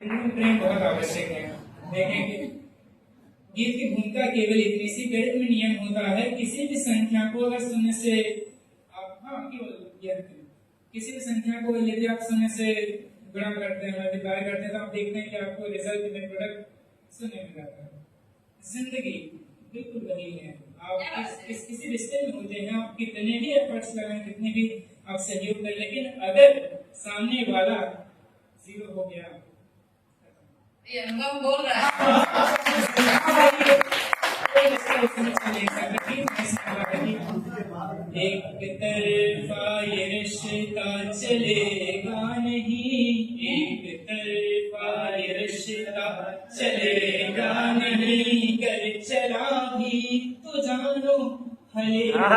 प्रेम बहुत आवश्यक है। देखेंगे गीत की भूमिका केवल इतनी सी, गणित में नियम होता है किसी भी संख्या को अगर शून्य से आप किसी भी संख्या को यदि आप शून्य से गुणा करते हैं, मल्टीप्लाई करते हैं, तो आप देखते हैं कि आपको रिजल्ट में प्रोडक्ट शून्य मिल जाता है। जिंदगी बिल्कुल वही है। आप किसी रिश्ते में होते हैं, आप कितने भी एफर्ट्स लगाएं, कितने भी आप सहयोग करें, लेकिन अगर सामने वाला जीरो हो गया, ये अनुभव बोल रहा है। एक तरफा ये रिश्ता चलेगा नहीं, एक तरफा ये रिश्ता चलेगा नहीं, कर चला भी तो जानो चलेगा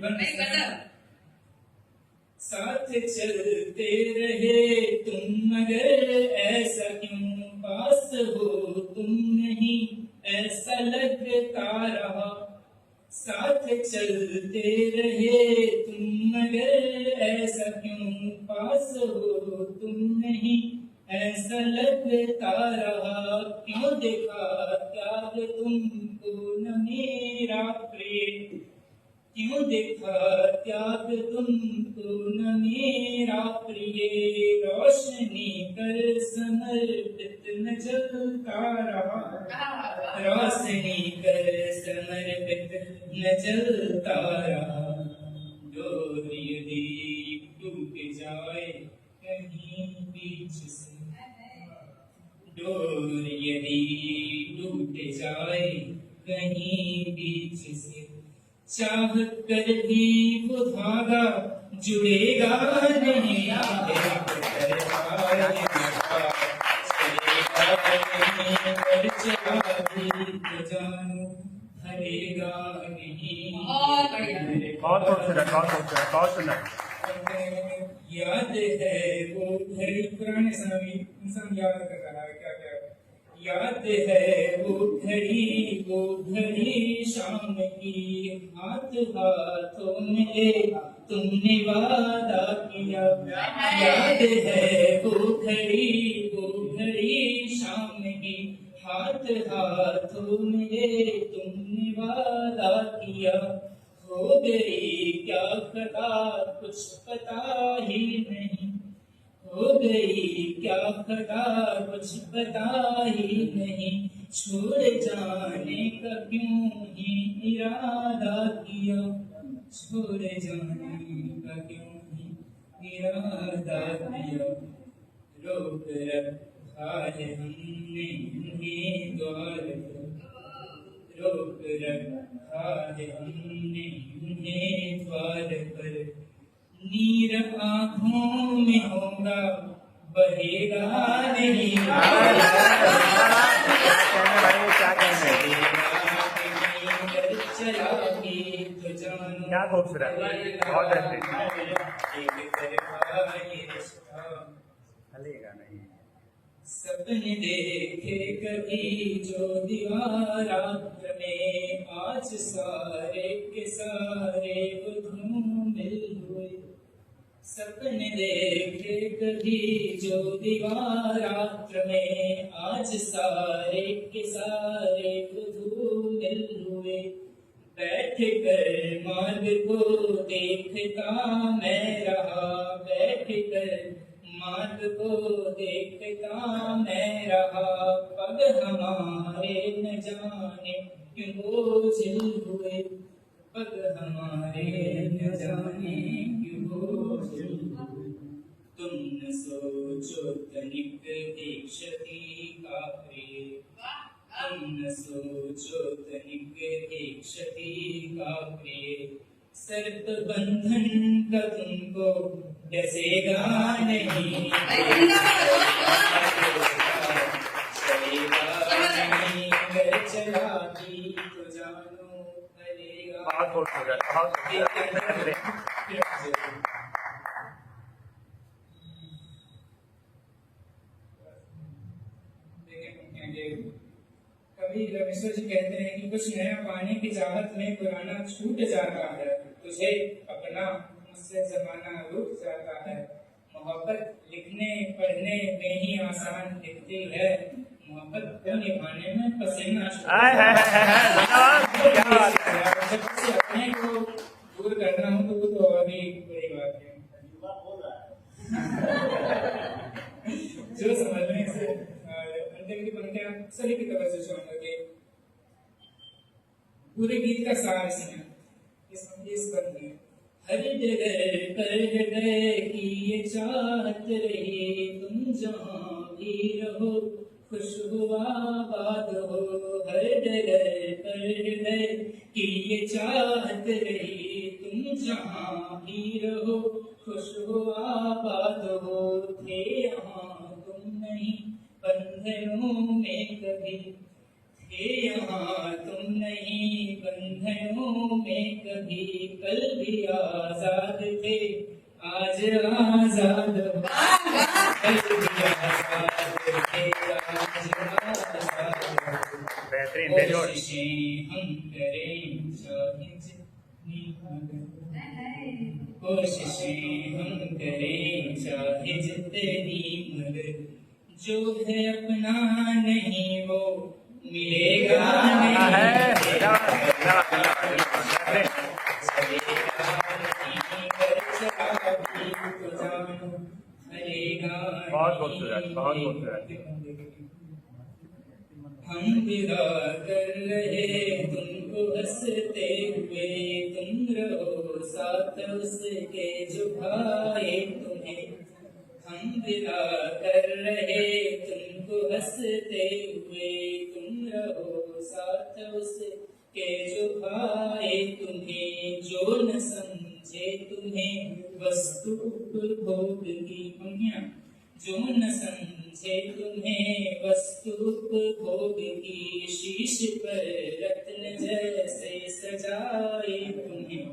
नहीं। साथ चलते रहे तुम मगर ऐसा क्यों, पास हो तुम नहीं ऐसा लगता रहा। साथ चलते रहे तुम मगर ऐसा क्यों, पास हो तुम नहीं ऐसा लगता रहा। क्यों देखा त्याग तुमको न मेरा प्रिय, क्यों देखा त्याग तुमको न मेरा प्रिय। रोशनी कर समर्पित न जलता रहा, रोशनी कर समर्पित न जलता रहा। डोरी यदि टूट जाए कहीं बीच से, डोरी यदि टूट जाए कहीं बीच से, चाह कर भी वो धागा जुड़ेगा नहीं। जानो हरेगा नहीं। बहुत सुंदर। याद है वो घड़ी, पुराने समय इंसान याद कर रहा है क्या क्या। याद है वो घड़ी शाम की, हाथ हाथों में तुमने वादा किया। याद है वो घड़ी शाम की, हाथ हाथों में तुमने वादा किया। हो गई क्या खता कुछ पता ही नहीं, हो गई क्या खता कुछ पता ही नहीं। छोड़ जाने का क्यों ही इरादा किया, छोड़ जाने का क्यों ही इरादा किया। रोक रखा है हमने उन्हें द्वार पर, रोक रखा है हमने उन्हें द्वार पर। नीर आँखों में होगा बहेगा नहीं, चला भी तो जानो क्या खूबसूरत, बहुत चलेगा नहीं। सपने देखे कभी जो दीवारात्र में, आज सारे के सारे वो धूमिल हुए। सपने देखे कभी जो दीवारात्र में, आज सारे के सारे वो धूमिल हुए। बैठ कर मार्ग को देखता मैं रहा, बैठ कर मार्ग को देखता मैं रहा। पग हमारे न जाने क्यों बोझिल हुए, पग हमारे न जाने क्यों बोझिल हुए। तुम न सोचो तनिक क्षति का प्रिय, तुम न सोचो तनिक क्षति का प्रिय। सर्प बंधन का तुमको डसेगा नहीं, चलेगा नहीं, कर चला भी तो जानो हरेगा। बहुत खूबसूरत, बहुत खूबसूरत। कभी रमेश्वर जी कहते हैं कि कुछ नया पाने की चाहत में पुराना छूट जाता है, तुझे अपना वरना मुझसे जमाना रुक जाता है। मोहब्बत लिखने पढ़ने में ही आसान दिखती है, मोहब्बत को निभाने में पसीना क्या बात है। जब किसी अपने को दूर करना हो तो वो तो और भी बड़ी बात है। जो समझने से अंतिम की पंक्तियां सभी की तरफ से सुन लगे। पूरे गीत का सार इसमें इस बंद में हर जगह पर हृदय की ये चाहत रही, तुम जहाँ भी रहो खुश हुआ बात हो। हर जगह पर हृदय की ये चाहत रही, तुम जहाँ भी रहो खुश हुआ बात हो। थे यहाँ तुम नहीं बंधनों में कभी, थे यहाँ तुम नहीं बंधनों में कभी, कल भी आजाद थे आज आजाद हो। कल भी आजाद थे आज आजाद हो। बेहतरीन बेजोड़। कोशिशें हम करें चाहे जितनी मगर, कोशिशें हम करें चाहे जितनी मगर, जो है अपना नहीं वो मिलेगा नहीं। बहुत खूबसूरत, बहुत खूबसूरत। हम विदा कर रहे तुमको हंसते हुए, तुम रहो साथ उसके जो भाए तुम्हें। हम विदा कर रहे तुमको हंसते हुए, तुम रहो साथ उसके जो भाए तुम्हें। जो न समझे तुम्हें वस्तु उपभोग की पंक्तियां, जो न समझे तुम्हें वस्तु उपभोग की, शीश पर रत्न जैसे सजाए तुम्हें।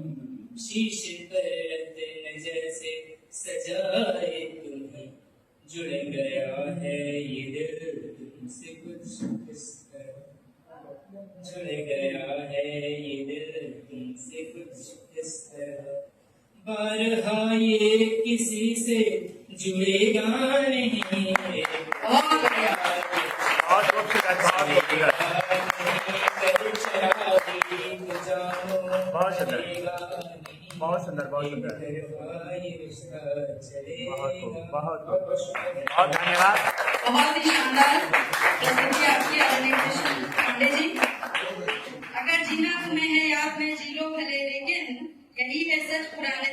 शीश पर रत्न जैसे सजाए तुम्हें। जुड़ गया है ये दिल तुमसे कुछ इस तरह, जुड़ गया है ये दिल तुमसे कुछ इस तरह। बारहा ये किसी से जुड़ेगा नहीं, बहुत खूबसूरत, बहुत सुंदर, बहुत सुंदर, बहुत सुंदर। बहुत धन्यवाद। बहुत ही शानदार प्रस्तुति आपकी अरविंद कृष्ण पांडे जी। अगर जीना तुम्हें है याद में जी लो भले, लेकिन यही है सच पुराने